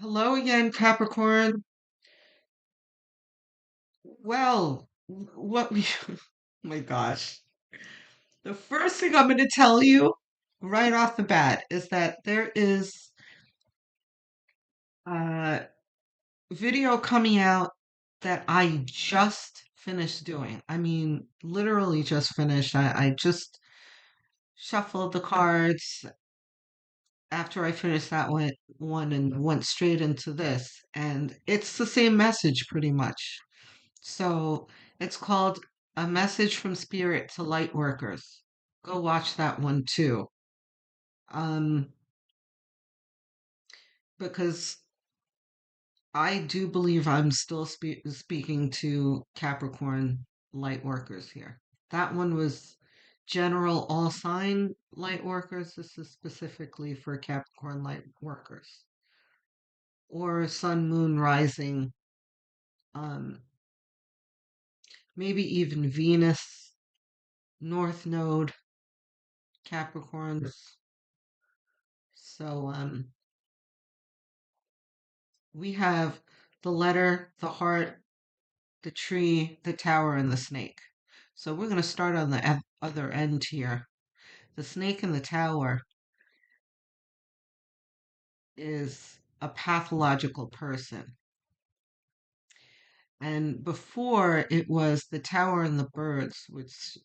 Hello again, Capricorn. Well, what we, oh my gosh. The first thing I'm going to tell you right off the bat is that there is a video coming out that I just finished doing. I mean, literally just finished. I just shuffled the cards after I finished that one and went straight into this. And it's the same message pretty much. So it's called A Message from Spirit to Light Workers. Go watch that one too. Um, because I do believe I'm still speaking to Capricorn light workers here. That one was general all sign light workers. This is specifically for Capricorn light workers or sun, moon, rising, um, maybe even Venus, North Node, Capricorns. So, we have the letter, the heart, the tree, the tower, and the snake. So we're going to start on the other end here. The snake in the tower is a pathological person. And before it was the tower and the birds, which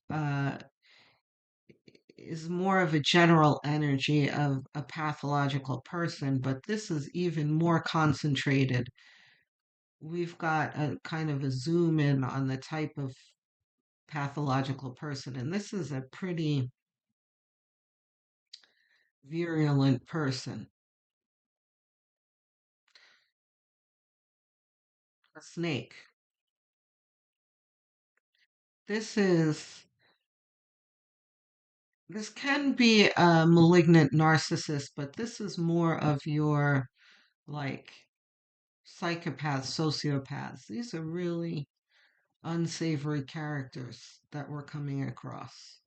is more of a general energy of a pathological person, but this is even more concentrated. We've got a kind of a zoom in on the type of pathological person. And this is a pretty virulent person, a snake. This is, this can be a malignant narcissist, but this is more of your like psychopaths, sociopaths. These are really unsavory characters that we're coming across.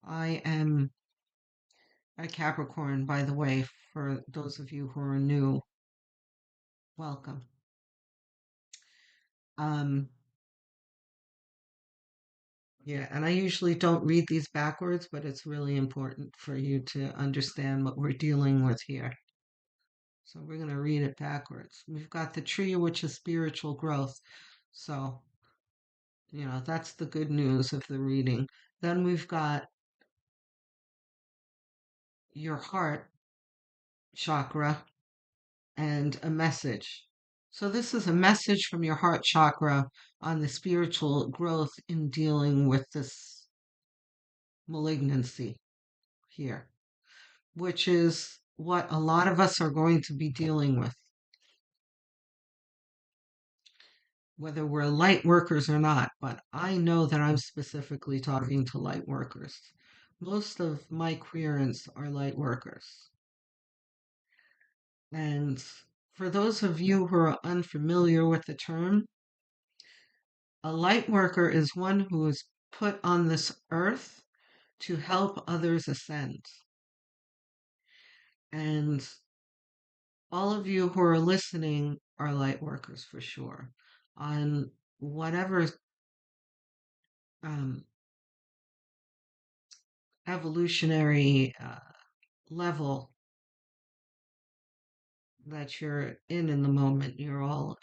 I am a Capricorn, by the way, for those of you who are new, welcome. Um, Yeah, and I usually don't read these backwards, but it's really important for you to understand what we're dealing with here. So we're going to read it backwards. We've got the tree, which is spiritual growth. So, that's the good news of the reading. Then we've got your heart chakra and a message. So this is a message from your heart chakra on the spiritual growth in dealing with this malignancy here, which is what a lot of us are going to be dealing with, whether we're light workers or not. But I know that I'm specifically talking to light workers. Most of my querents are light workers. And for those of you who are unfamiliar with the term, a light worker is one who is put on this earth to help others ascend. And all of you who are listening are light workers for sure. On whatever um, evolutionary level that you're in the moment, you're all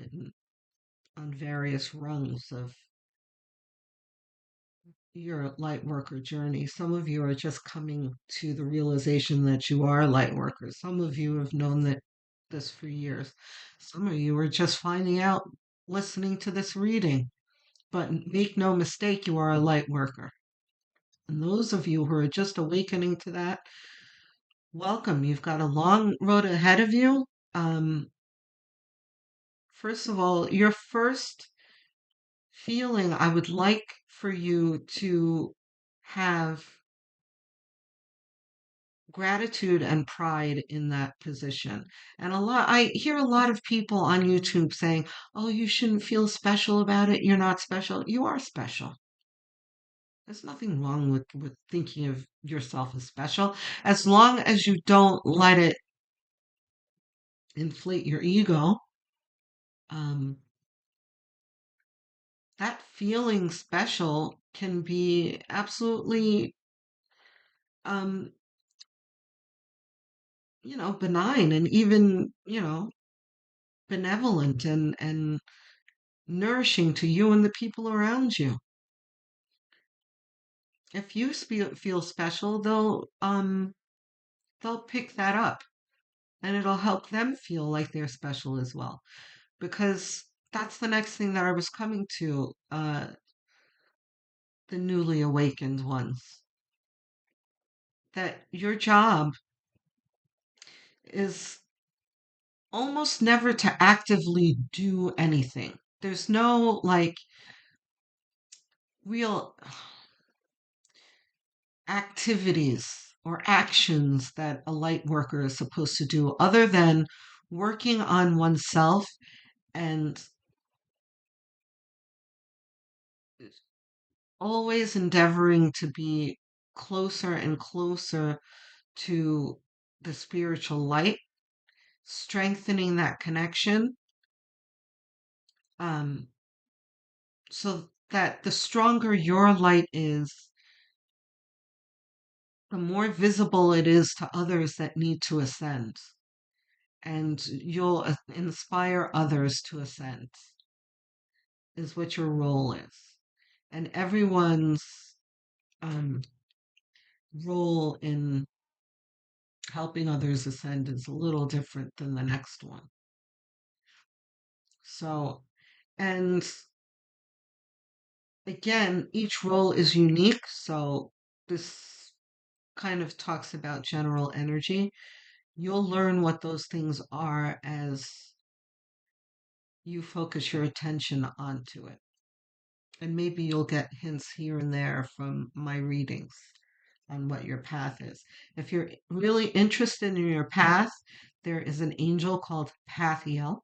on various rungs of your light worker journey. Some of you are just coming to the realization that you are light workers. Some of you have known that this for years. Some of you are just finding out listening to this reading. But make no mistake, you are a light worker. And those of you who are just awakening to that, welcome. You've got a long road ahead of you. Um, First of all, your first feeling, I would like for you to have gratitude and pride in that position. And I hear a lot of people on YouTube saying, oh, you shouldn't feel special about it. You're not special. You are special. There's nothing wrong with thinking of yourself as special, as long as you don't let it inflate your ego, um, that feeling special can be absolutely, um, benign and even, benevolent and nourishing to you and the people around you. If you feel special, they'll pick that up and it'll help them feel like they're special as well. Because that's the next thing that I was coming to, the newly awakened ones. That your job is almost never to actively do anything. There's no like real activities or actions that a light worker is supposed to do other than working on oneself and always endeavoring to be closer and closer to the spiritual light, strengthening that connection, um, so that the stronger your light is, the more visible it is to others that need to ascend. And you'll inspire others to ascend, is what your role is. And everyone's um, role in helping others ascend is a little different than the next one. So, and again, each role is unique. So, this kind of talks about general energy. You'll learn what those things are as you focus your attention onto it. And maybe you'll get hints here and there from my readings on what your path is. If you're really interested in your path, there is an angel called Pathiel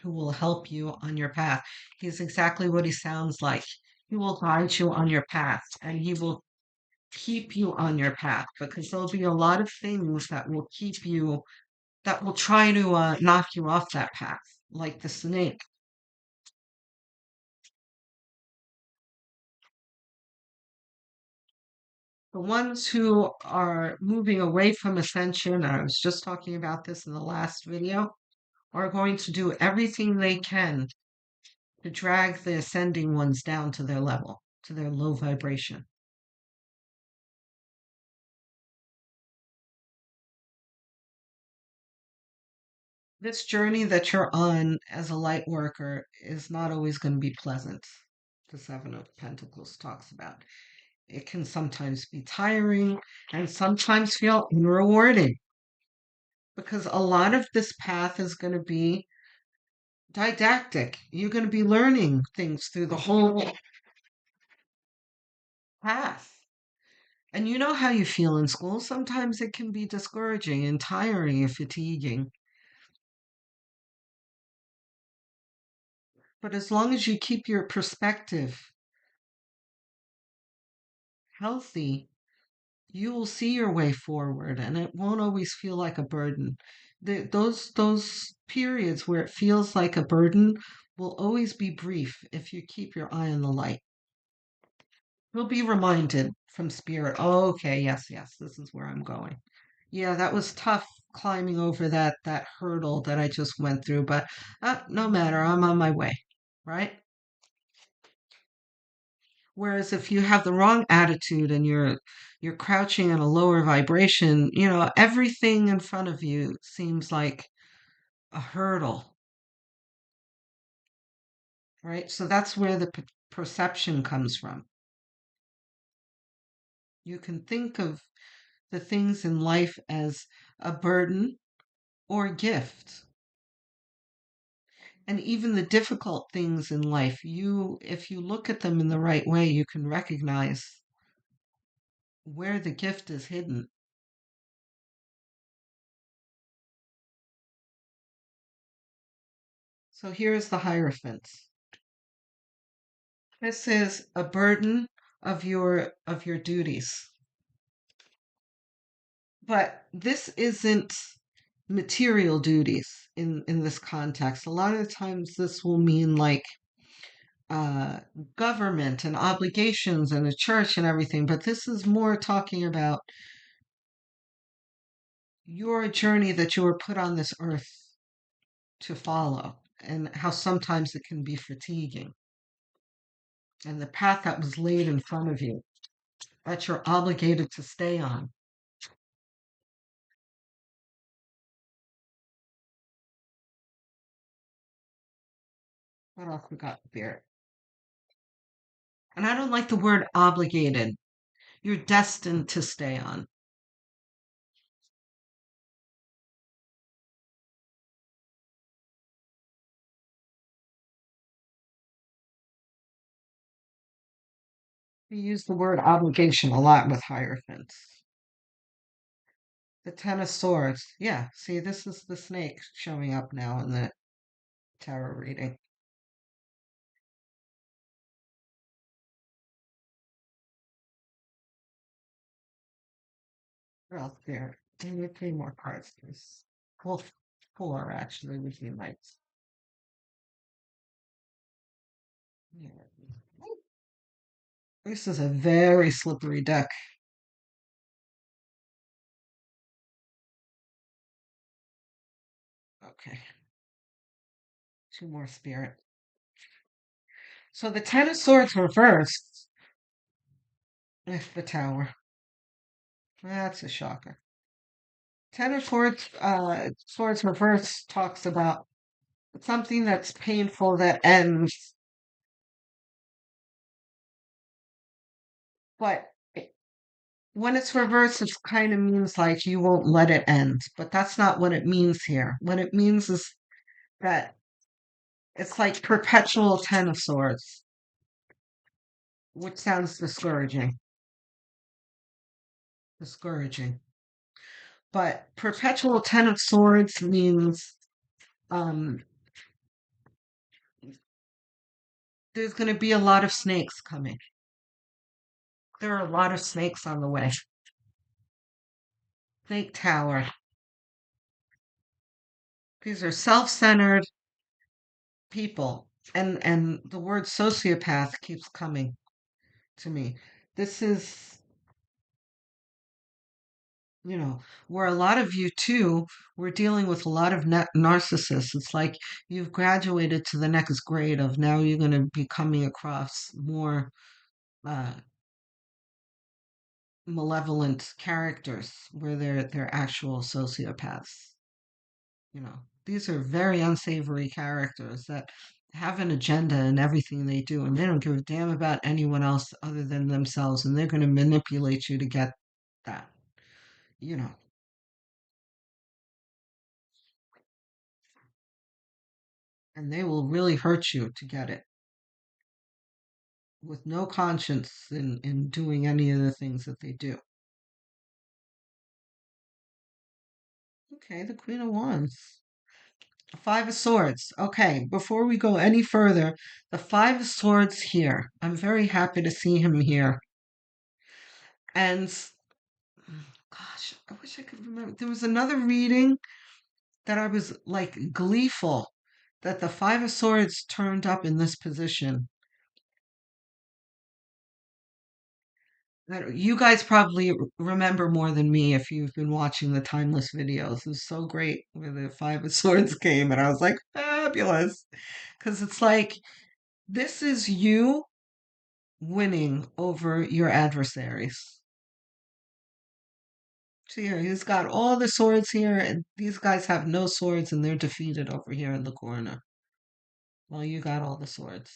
who will help you on your path. He's exactly what he sounds like. He will guide you on your path and he will keep you on your path because there'll be a lot of things that will keep you, that will try to knock you off that path, like the snake. The ones who are moving away from ascension, I was just talking about this in the last video, are going to do everything they can to drag the ascending ones down to their level, to their low vibration. This journey that you're on as a light worker is not always going to be pleasant. The Seven of Pentacles talks about. It can sometimes be tiring and sometimes feel unrewarding because a lot of this path is going to be didactic. You're going to be learning things through the whole path. And you know how you feel in school. Sometimes it can be discouraging and tiring and fatiguing. But as long as you keep your perspective healthy, you will see your way forward and it won't always feel like a burden. Those periods where it feels like a burden will always be brief if you keep your eye on the light. You'll be reminded from spirit, oh, okay, yes, yes, this is where I'm going. Yeah, that was tough climbing over that hurdle that I just went through, but no matter, I'm on my way, right? Whereas if you have the wrong attitude and you're crouching at a lower vibration, everything in front of you seems like a hurdle, right? So that's where the perception comes from. You can think of the things in life as a burden or a gift. And even the difficult things in life, if you look at them in the right way, you can recognize where the gift is hidden. So here's the Hierophant. This is a burden of your duties. But this isn't material duties in this context. A lot of the times this will mean like uh, government and obligations and a church and everything, but this is more talking about your journey that you were put on this earth to follow and how sometimes it can be fatiguing and the path that was laid in front of you that you're obligated to stay on. What else we got there? And I don't like the word obligated. You're destined to stay on. We use the word obligation a lot with Hierophants. The Ten of Swords. Yeah, see, this is the snake showing up now in the tarot reading. Well, there. Maybe three more cards, please. Well, four actually would be nice. Yeah. This is a very slippery deck. Okay, two more spirit. So the Ten of Swords reversed. If the Tower. That's a shocker. Ten of Swords, Swords reverse talks about something that's painful that ends, but when it's reversed, it kind of means like you won't let it end. But that's not what it means here. What it means is that it's like perpetual Ten of Swords, which sounds discouraging. Discouraging. But perpetual Ten of Swords means um, there's going to be a lot of snakes coming. There are a lot of snakes on the way. Snake Tower. These are self-centered people, and the word sociopath keeps coming to me. This is, where a lot of you too, we're dealing with a lot of narcissists. It's like you've graduated to the next grade of now you're going to be coming across more uh, malevolent characters where they're actual sociopaths. These are very unsavory characters that have an agenda in everything they do, and they don't give a damn about anyone else other than themselves, and they're going to manipulate you to get that, you know, and they will really hurt you to get it with no conscience in doing any of the things that they do. Okay, the Queen of Wands. Five of Swords. Okay, before we go any further, the Five of Swords here. I'm very happy to see him here. And gosh, I wish I could remember. There was another reading that I was like gleeful that the Five of Swords turned up in this position. That you guys probably remember more than me if you've been watching the timeless videos. It was so great where the Five of Swords came, and I was like, fabulous. Because it's like, this is you winning over your adversaries. So here, he's got all the swords here, and these guys have no swords, and they're defeated over here in the corner. Well, you got all the swords.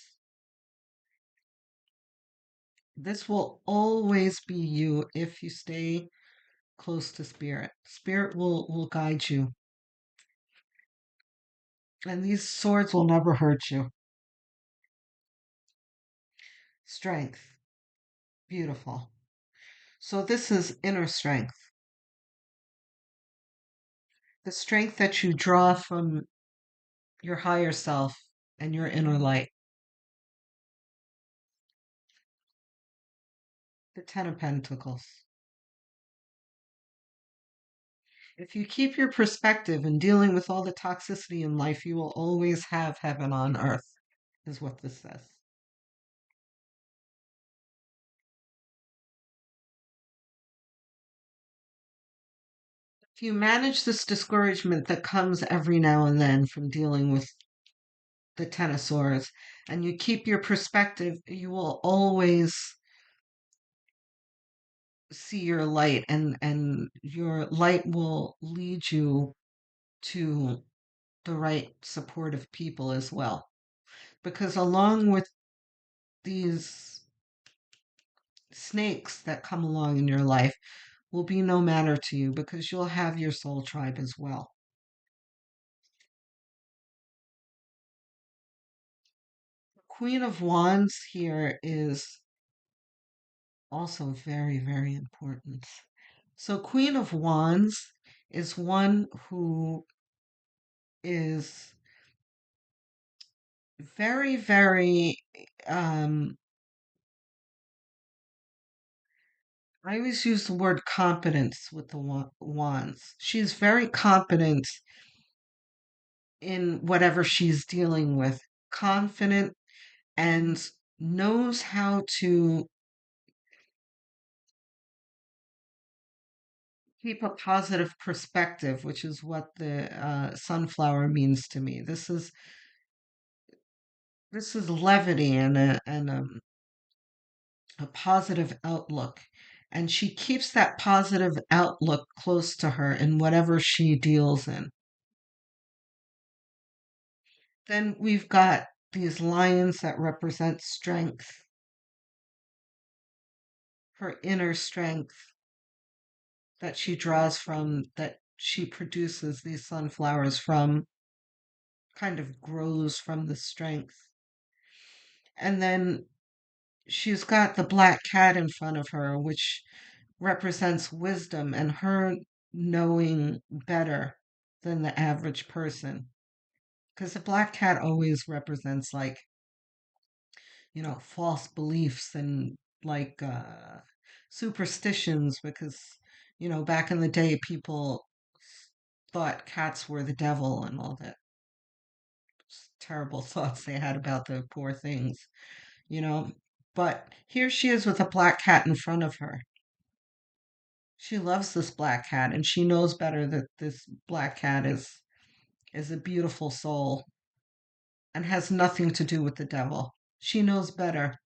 This will always be you if you stay close to spirit. Spirit will guide you. And these swords will never hurt you. Strength. Beautiful. So this is inner strength. The strength that you draw from your higher self and your inner light. The Ten of Pentacles. If you keep your perspective in dealing with all the toxicity in life, you will always have heaven on earth, is what this says. If you manage this discouragement that comes every now and then from dealing with the Ten of Swords, and you keep your perspective, you will always see your light, and your light will lead you to the right supportive people as well. Because along with these snakes that come along in your life will be no matter to you because you'll have your soul tribe as well. Queen of Wands here is also very, very important. So, Queen of Wands is one who is very, very, um, I always use the word competence with the wands. She's very competent in whatever she's dealing with, confident, and knows how to keep a positive perspective, which is what the sunflower means to me. This is levity and a positive outlook, and she keeps that positive outlook close to her in whatever she deals in. Then we've got these lions that represent strength, her inner strength that she draws from, that she produces these sunflowers from, kind of grows from the strength. And then she's got the black cat in front of her, which represents wisdom and her knowing better than the average person. Because the black cat always represents, like, false beliefs and, like, superstitions, because, back in the day, people thought cats were the devil and all that terrible thoughts they had about the poor things, you know. But here she is with a black cat in front of her. She loves this black cat, and she knows better that this black cat is a beautiful soul and has nothing to do with the devil. She knows better.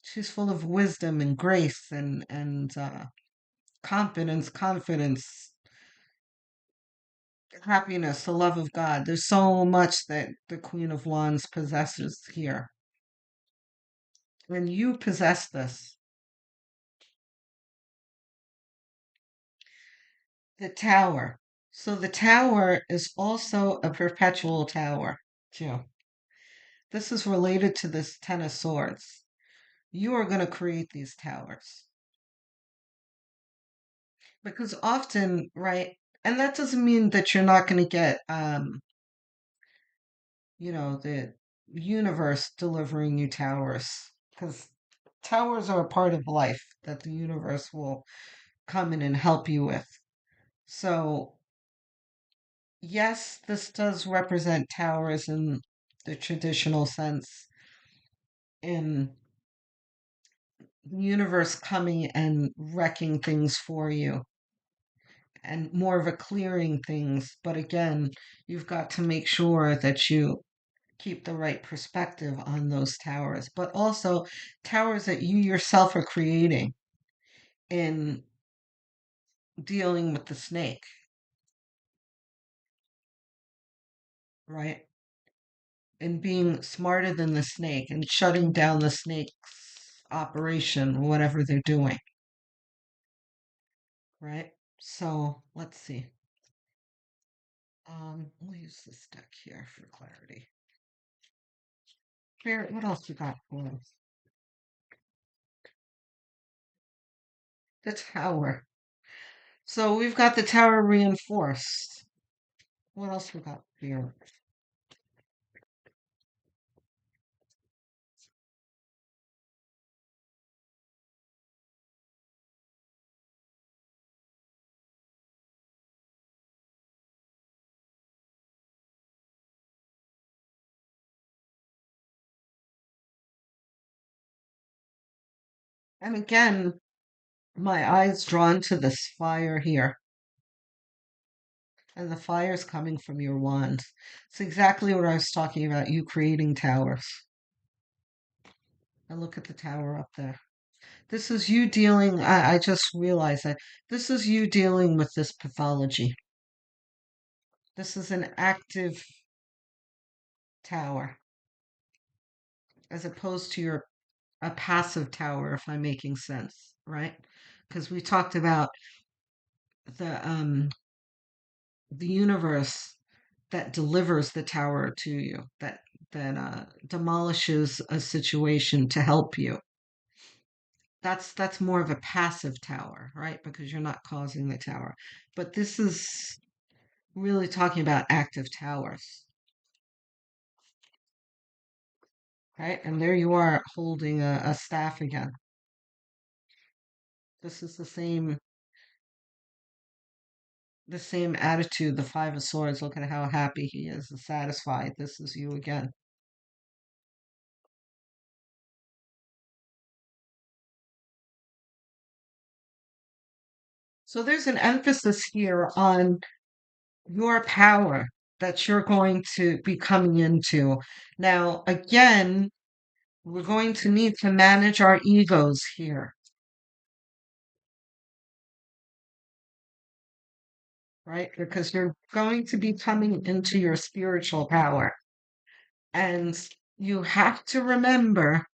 She's full of wisdom and grace and confidence, happiness, the love of God. There's so much that the Queen of Wands possesses here. And you possess this. The tower. So the tower is also a perpetual tower, too. This is related to this Ten of Swords. You are going to create these towers. Because often, right, and that doesn't mean that you're not going to get, the universe delivering you towers. Because towers are a part of life that the universe will come in and help you with. So, yes, this does represent towers in the traditional sense, in the universe coming and wrecking things for you and more of a clearing things. But again, you've got to make sure that you keep the right perspective on those towers, but also towers that you yourself are creating in dealing with the snake, right? And being smarter than the snake and shutting down the snake's operation, whatever they're doing, right? So let's see. We'll use this deck here for clarity. Spirit, what else you got for us? The tower. So we've got the tower reinforced. What else we got here? And again, my eye's drawn to this fire here, and the fire's coming from your wand. It's exactly what I was talking about, you creating towers. And look at the tower up there. This is you dealing, I just realized that this is you dealing with this pathology. This is an active tower, as opposed to your a passive tower, if I'm making sense, right? Because we talked about the the universe that delivers the tower to you, that demolishes a situation to help you. That's more of a passive tower, right? Because you're not causing the tower. But this is really talking about active towers, right? And there you are holding a staff again. This is the same attitude, the Five of Swords. Look at how happy he is and satisfied. This is you again. So there's an emphasis here on your power that you're going to be coming into. Now, again, we're going to need to manage our egos here, right? Because you're going to be coming into your spiritual power. And you have to remember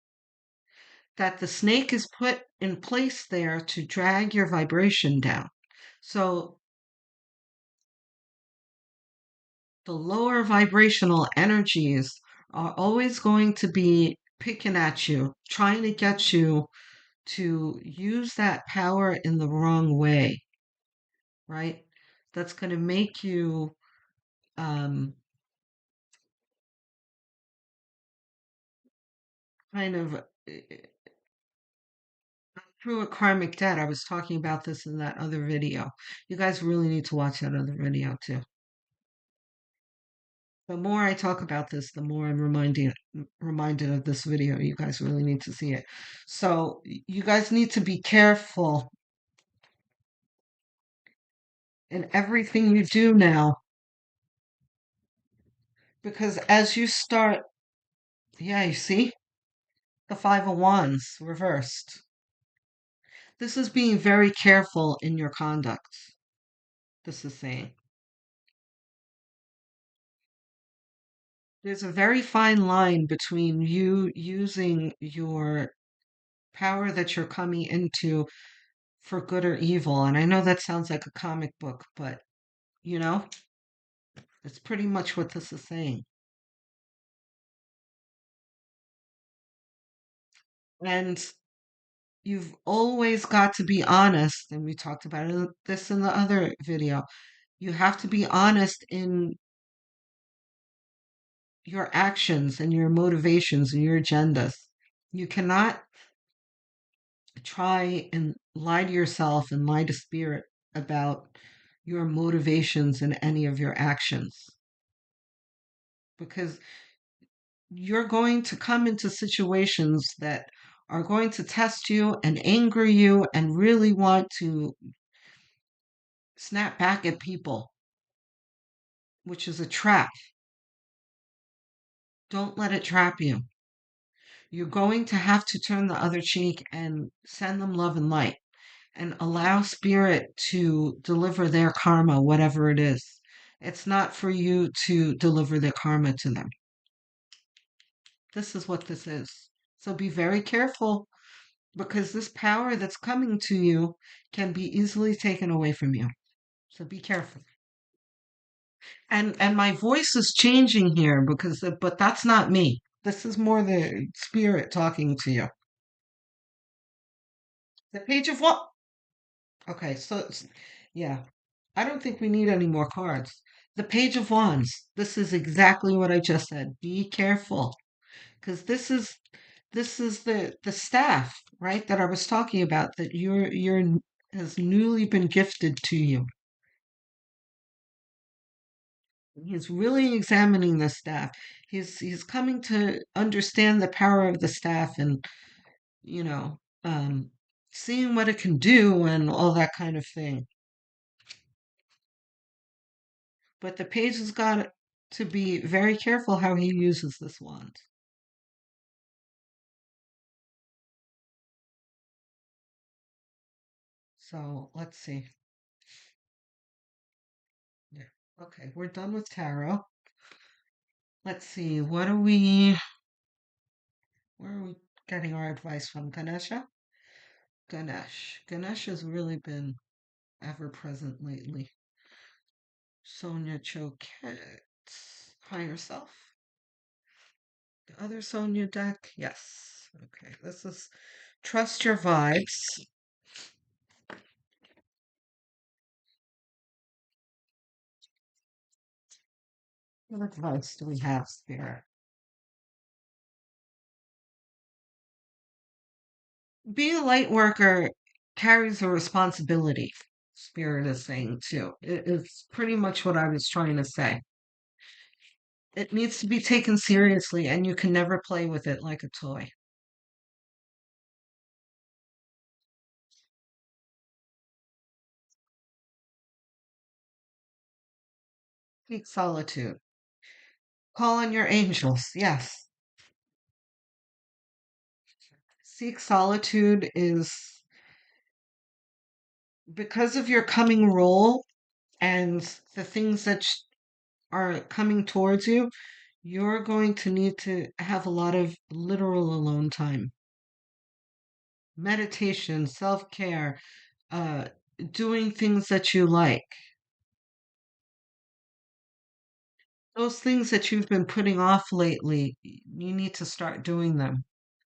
that the snake is put in place there to drag your vibration down. So the lower vibrational energies are always going to be picking at you, trying to get you to use that power in the wrong way, right? That's going to make you um, kind of through a karmic debt. I was talking about this in that other video. You guys really need to watch that other video too. The more I talk about this, the more I'm reminded of this video. You guys really need to see it. So you guys need to be careful in everything you do now, because as you start, yeah, you see the Five of Wands reversed. This is being very careful in your conduct. This is saying there's a very fine line between you using your power that you're coming into for good or evil. And I know that sounds like a comic book, but you know, it's pretty much what this is saying. And you've always got to be honest. And we talked about this in the other video. You have to be honest in your actions and your motivations and your agendas. You cannot try and lie to yourself and lie to spirit about your motivations in any of your actions, because you're going to come into situations that are going to test you and anger you and really want to snap back at people, which is a trap. Don't let it trap you. You're going to have to turn the other cheek and send them love and light and allow spirit to deliver their karma, whatever it is. It's not for you to deliver their karma to them. This is what this is. So be very careful, because this power that's coming to you can be easily taken away from you. So be careful. And my voice is changing here because but that's not me. This is more the spirit talking to you. The page of what? Okay, so yeah. I don't think we need any more cards. The Page of Wands. This is exactly what I just said. Be careful, because this is the staff, right, that I was talking about, that has newly been gifted to you. He's really examining the staff. He's coming to understand the power of the staff, and you know, seeing what it can do and all that kind of thing. But the page has got to be very careful how he uses this wand. So let's see. Yeah. Okay, we're done with tarot. Let's see. Where are we getting our advice from? Ganesha? Ganesh. Ganesh has really been ever present lately. Sonia Choquette. Higher self. The other Sonia deck. Yes. Okay. This is Trust Your Vibes. What advice do we have, Spirit? Being a light worker carries a responsibility, Spirit is saying too. It's pretty much what I was trying to say. It needs to be taken seriously, and you can never play with it like a toy. Seek solitude. Call on your angels. Yes. Seek solitude is because of your coming role and the things that are coming towards you, you're going to need to have a lot of literal alone time. Meditation, self care, uh, doing things that you like. Those things that you've been putting off lately, you need to start doing them.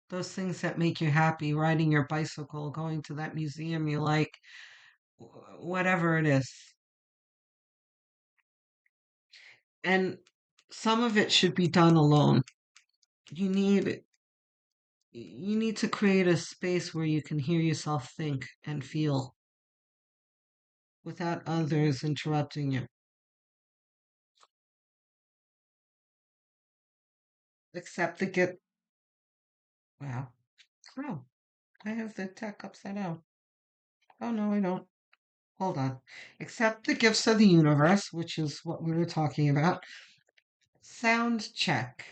Those things that make you happy, riding your bicycle, going to that museum you like, whatever it is. And some of it should be done alone. You need you need to create a space where you can hear yourself think and feel without others interrupting you. Accept the gift. Wow. Oh, I have the deck upside down. Oh no, I don't. Hold on. Accept the gifts of the universe, which is what we were talking about. Sound check.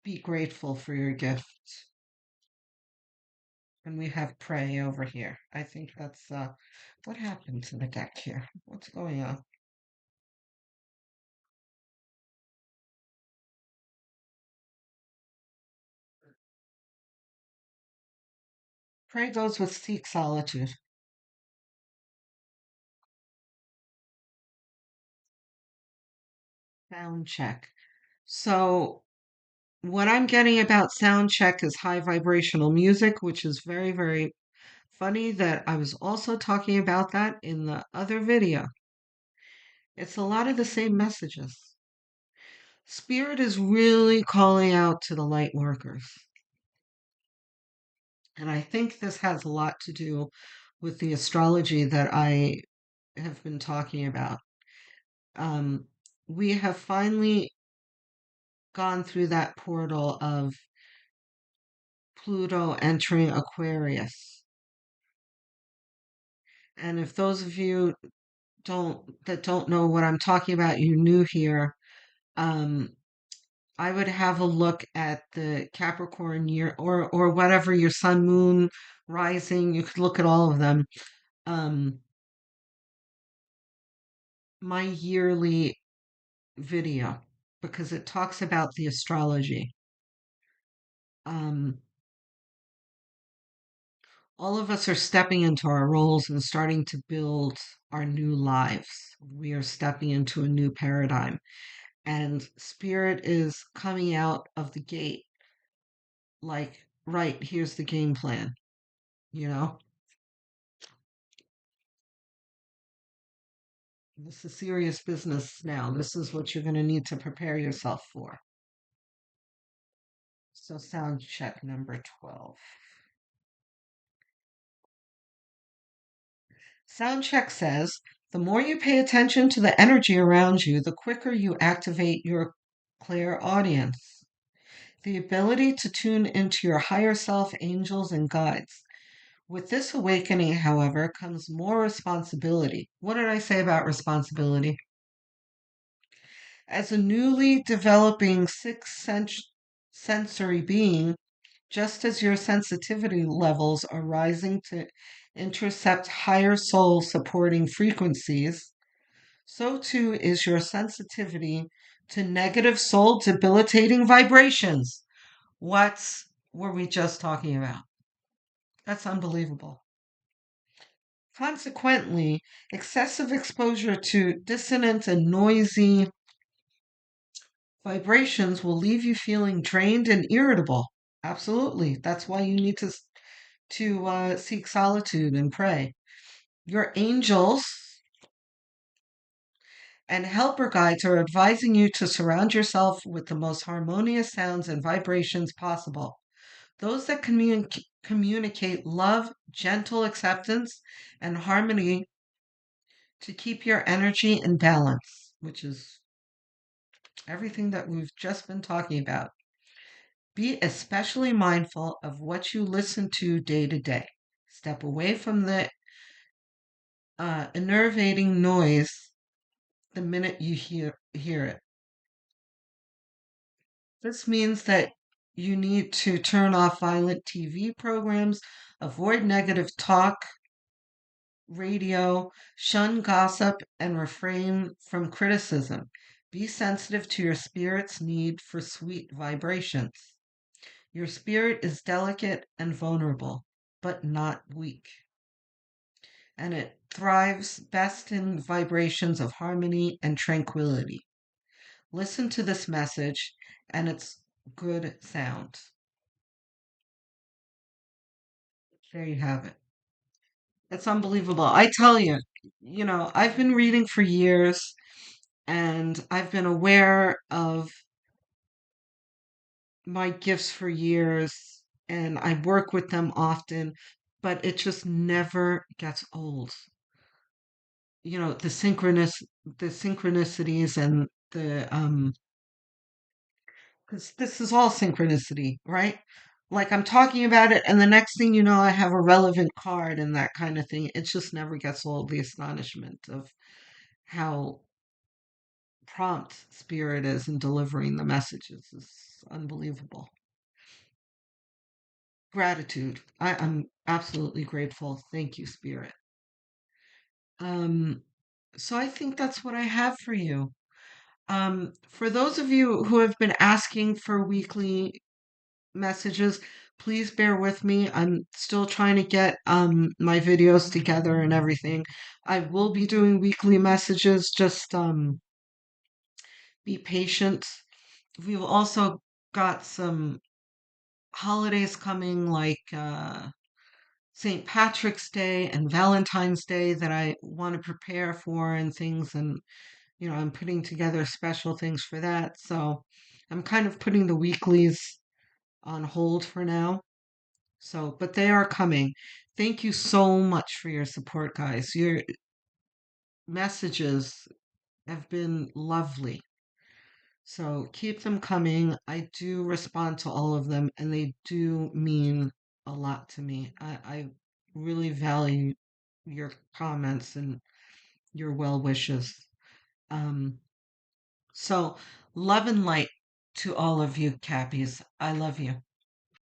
Be grateful for your gift. And we have pray over here. I think that's what happened to the deck here? What's going on? Pray goes with seek solitude. Sound check. So what I'm getting about sound check is high vibrational music, which is very, very funny that I was also talking about that in the other video. It's a lot of the same messages. Spirit is really calling out to the light workers. And I think this has a lot to do with the astrology that I have been talking about. Um, we have finally gone through that portal of Pluto entering Aquarius. And if those of you don't know what I'm talking about, you new here, um, I would have a look at the Capricorn year or whatever your sun, moon, rising. You could look at all of them. Um, my yearly video because it talks about the astrology. Um, all of us are stepping into our roles and starting to build our new lives. We are stepping into a new paradigm, and spirit is coming out of the gate like, right, here's the game plan, you know? This is serious business now. This is what you're going to need to prepare yourself for. So, sound check number 12. Sound check says the more you pay attention to the energy around you, the quicker you activate your clear audience. The ability to tune into your higher self, angels, and guides. With this awakening, however, comes more responsibility. What did I say about responsibility? As a newly developing sensory being, just as your sensitivity levels are rising to intercept higher soul supporting frequencies, so too is your sensitivity to negative soul debilitating vibrations. What were we just talking about? That's unbelievable. Consequently, excessive exposure to dissonant and noisy vibrations will leave you feeling drained and irritable. Absolutely. That's why you need to seek solitude and pray. Your angels and helper guides are advising you to surround yourself with the most harmonious sounds and vibrations possible. Those that communicate love, gentle acceptance, and harmony to keep your energy in balance, which is everything that we've just been talking about. Be especially mindful of what you listen to day to day. Step away from the enervating noise the minute you hear it. This means that you need to turn off violent TV programs, avoid negative talk, radio, shun gossip, and refrain from criticism. Be sensitive to your spirit's need for sweet vibrations. Your spirit is delicate and vulnerable, but not weak, and it thrives best in vibrations of harmony and tranquility. Listen to this message and its good sound. There you have it. It's unbelievable. I tell you, I've been reading for years and I've been aware of my gifts for years and I work with them often, but it just never gets old. The synchronicities and the because this is all synchronicity, right? Like I'm talking about it, and the next thing you know, I have a relevant card and that kind of thing. It just never gets old. The astonishment of how prompt spirit is in delivering the messages is unbelievable. Gratitude. I'm absolutely grateful. Thank you, spirit. Um, so I think that's what I have for you. For those of you who have been asking for weekly messages, please bear with me. I'm still trying to get my videos together and everything. I will be doing weekly messages, just be patient. We've also got some holidays coming like St. Patrick's Day and Valentine's Day that I want to prepare for and things, and I'm putting together special things for that. So I'm kind of putting the weeklies on hold for now. So, but they are coming. Thank you so much for your support, guys. Your messages have been lovely. So keep them coming. I do respond to all of them, and they do mean a lot to me. I really value your comments and your well wishes. Um, so, love and light to all of you, Cappies. I love you.